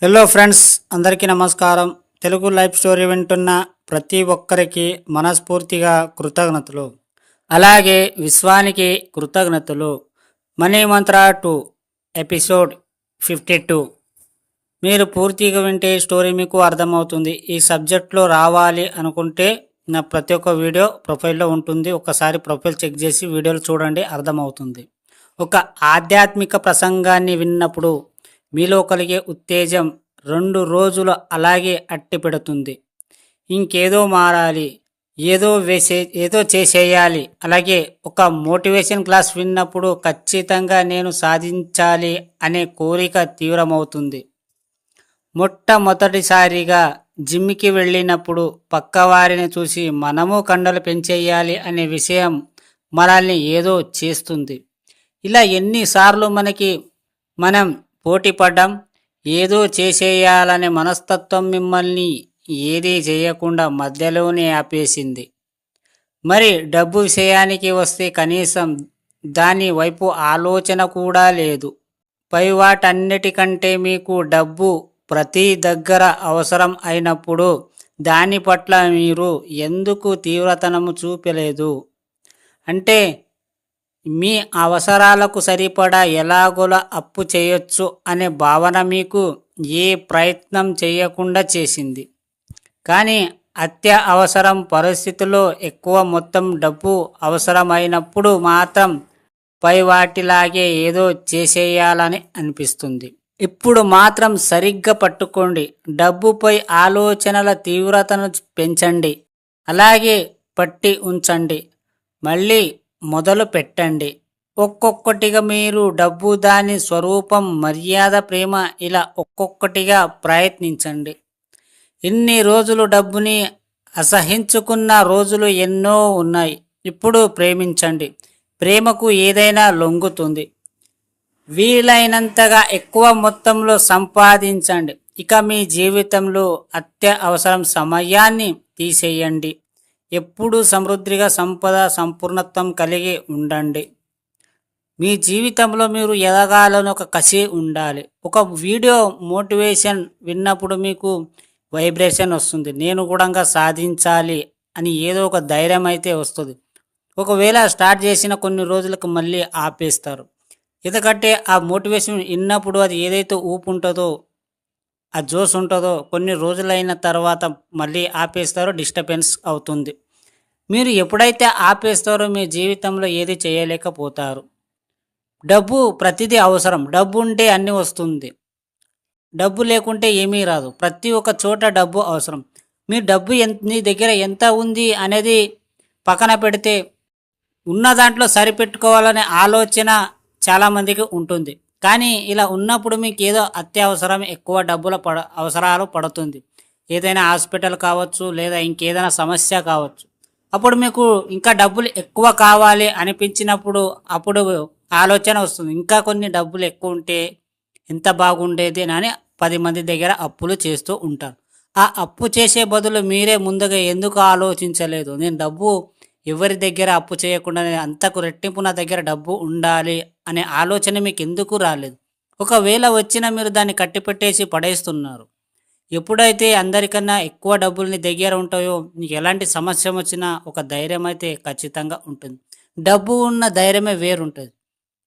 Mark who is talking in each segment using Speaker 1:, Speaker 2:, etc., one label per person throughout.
Speaker 1: Hello friends, అందరికీ నమస్కారం. Telugu life story వింటున్న ప్రతి ఒక్కరికి మనస్ఫూర్తిగా కృతజ్ఞతలు. అలాగే విశ్వానికి కృతజ్ఞతలు. మనీ మంత్ర 2 ఎపిసోడ్ 52. మీరు పూర్తిగా వింటే స్టోరీ మీకు అర్థమవుతుంది. ఈ సబ్జెక్ట్లో రావాలి అనుకుంటే నా ప్రతి ఒక్క వీడియో ప్రొఫైల్లో ఉంటుంది. ఒకసారి ప్రొఫైల్ చెక్ చేసి వీడియోలు చూడండి, అర్థమవుతుంది. ఒక ఆధ్యాత్మిక ప్రసంగాన్ని విన్నప్పుడు మీలో కలిగే ఉత్తేజం 2 రోజులు అలాగే అట్టిపెడుతుంది. ఇంకేదో మారాలి, ఏదో చేసేయాలి. అలాగే ఒక మోటివేషన్ క్లాస్ విన్నప్పుడు ఖచ్చితంగా నేను సాధించాలి అనే కోరిక తీవ్రమవుతుంది. మొట్టమొదటిసారిగా జిమ్కి వెళ్ళినప్పుడు పక్కవారిని చూసి మనము కండలు పెంచేయాలి అనే విషయం మనల్ని ఏదో చేస్తుంది. ఇలా ఎన్నిసార్లు మనం పోటీ పడ్డం, ఏదో చేసేయాలనే మనస్తత్వం మిమ్మల్ని ఏదీ చేయకుండా మధ్యలోనే ఆపేసింది. మరి డబ్బు విషయానికి వస్తే కనీసం దాని వైపు ఆలోచన కూడా లేదు. పై వాటన్నిటికంటే మీకు డబ్బు ప్రతి దగ్గర అవసరం అయినప్పుడు దాని పట్ల మీరు ఎందుకు తీవ్రతనము చూపలేదు? అంటే మీ అవసరాలకు సరిపడా ఎలాగోలా అప్పు చేయొచ్చు అనే భావన మీకు ఏ ప్రయత్నం చేయకుండా చేసింది. కానీ అవసరం పరిస్థితుల్లో ఎక్కువ మొత్తం డబ్బు అవసరమైనప్పుడు మాత్రం పై వాటిలాగే ఏదో చేసేయాలని అనిపిస్తుంది. ఇప్పుడు మాత్రం సరిగ్గా పట్టుకోండి. డబ్బుపై ఆలోచనల తీవ్రతను పెంచండి, అలాగే పట్టి ఉంచండి, మళ్ళీ మొదలు పెట్టండి. ఒక్కొక్కటిగా మీరు డబ్బు, దాని స్వరూపం, మర్యాద, ప్రేమ, ఇలా ఒక్కొక్కటిగా ప్రయత్నించండి. ఇన్ని రోజులు డబ్బుని అసహించుకున్న రోజులు ఎన్నో ఉన్నాయి. ఇప్పుడు ప్రేమించండి. ప్రేమకు ఏదైనా లొంగుతుంది. వీలైనంతగా ఎక్కువ మొత్తంలో సంపాదించండి. ఇక మీ జీవితంలో అవసరం సమయాన్ని తీసేయండి. ఎప్పుడూ సమృద్ధిగా, సంపద, సంపూర్ణత్వం కలిగి ఉండండి. మీ జీవితంలో మీరు ఎదగాలని ఒక కసి ఉండాలి. ఒక వీడియో మోటివేషన్ విన్నప్పుడు మీకు వైబ్రేషన్ వస్తుంది. నేను కూడా సాధించాలి అని ఏదో ఒక ధైర్యం అయితే వస్తుంది. ఒకవేళ స్టార్ట్ చేసిన కొన్ని రోజులకు మళ్ళీ ఆపేస్తారు. ఎందుకంటే ఆ మోటివేషన్ విన్నప్పుడు అది ఏదైతే ఊపు ఉంటుందో, ఆ జోష్ ఉంటుందో, కొన్ని రోజులైన తర్వాత మళ్ళీ ఆపేస్తారో డిస్టర్బెన్స్ అవుతుంది. మీరు ఎప్పుడైతే ఆపేస్తారో మీ జీవితంలో ఏది చేయలేకపోతారు. డబ్బు ప్రతిదీ అవసరం. డబ్బు ఉంటే అన్నీ వస్తుంది. డబ్బు లేకుంటే ఏమీ రాదు. ప్రతి ఒక్క చోట డబ్బు అవసరం. మీ డబ్బు నీ దగ్గర ఎంత ఉంది అనేది పక్కన పెడితే ఉన్న దాంట్లో సరిపెట్టుకోవాలనే ఆలోచన చాలామందికి ఉంటుంది. కానీ ఇలా ఉన్నప్పుడు మీకు ఏదో అత్యవసరం, ఎక్కువ డబ్బుల అవసరాలు పడుతుంది. ఏదైనా హాస్పిటల్ కావచ్చు, లేదా ఇంకేదైనా సమస్య కావచ్చు. అప్పుడు మీకు ఇంకా డబ్బులు ఎక్కువ కావాలి అనిపించినప్పుడు అప్పుడు ఆలోచన వస్తుంది, ఇంకా కొన్ని డబ్బులు ఎక్కువ ఉంటే ఎంత బాగుండేది అని 10 మంది దగ్గర అప్పులు చేస్తూ ఉంటారు. ఆ అప్పు చేసే బదులు మీరే ముందుగా ఎందుకు ఆలోచించలేదు? నేను డబ్బు ఎవరి దగ్గర అప్పు చేయకుండా అంతకు రెట్టింపు నా దగ్గర డబ్బు ఉండాలి అనే ఆలోచన మీకు ఎందుకు రాలేదు? ఒకవేళ వచ్చినా మీరు దాన్ని కట్టిపెట్టేసి పడేస్తున్నారు. ఎప్పుడైతే అందరికన్నా ఎక్కువ డబ్బులు దగ్గర ఉంటాయో నీకు ఎలాంటి సమస్య వచ్చినా ఒక ధైర్యం అయితే ఖచ్చితంగా ఉంటుంది. డబ్బు ఉన్న ధైర్యమే వేరుంటుంది.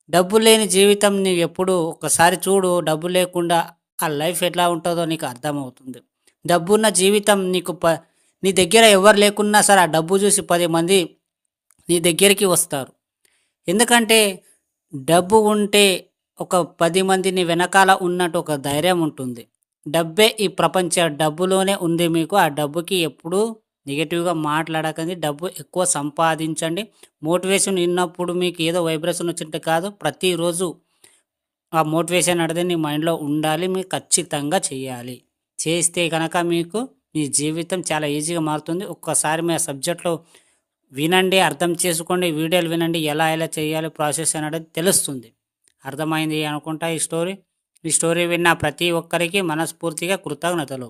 Speaker 1: డబ్బు లేని జీవితం నీవు ఎప్పుడు ఒకసారి చూడు. డబ్బు లేకుండా ఆ లైఫ్ ఎట్లా ఉంటుందో నీకు అర్థమవుతుంది. డబ్బున్న జీవితం నీ దగ్గర ఎవరు లేకున్నా సరే ఆ డబ్బు చూసి 10 మంది నీ దగ్గరికి వస్తారు. ఎందుకంటే డబ్బు ఉంటే ఒక 10 మందిని వెనకాల ఉన్నట్టు ఒక ధైర్యం ఉంటుంది. డబ్బే ఈ డబ్బులోనే ఉంది మీకు. ఆ డబ్బుకి ఎప్పుడూ నెగిటివ్గా మాట్లాడకండి. డబ్బు ఎక్కువ సంపాదించండి. మోటివేషన్ విన్నప్పుడు మీకు ఏదో వైబ్రేషన్ వచ్చినట్టు కాదు, ప్రతిరోజు ఆ మోటివేషన్ అనేది నీ మైండ్లో ఉండాలి. మీరు ఖచ్చితంగా చేయాలి. చేస్తే కనుక మీకు మీ జీవితం చాలా ఈజీగా మారుతుంది. ఒక్కసారి మీ సబ్జెక్ట్లో వినండి, అర్థం చేసుకోండి, వీడియోలు వినండి, ఎలా చేయాలి ప్రాసెస్ అనేది తెలుస్తుంది. అర్థమైంది అనుకుంటా ఈ స్టోరీ విన్న ప్రతి ఒక్కరికి మనస్ఫూర్తిగా కృతజ్ఞతలు.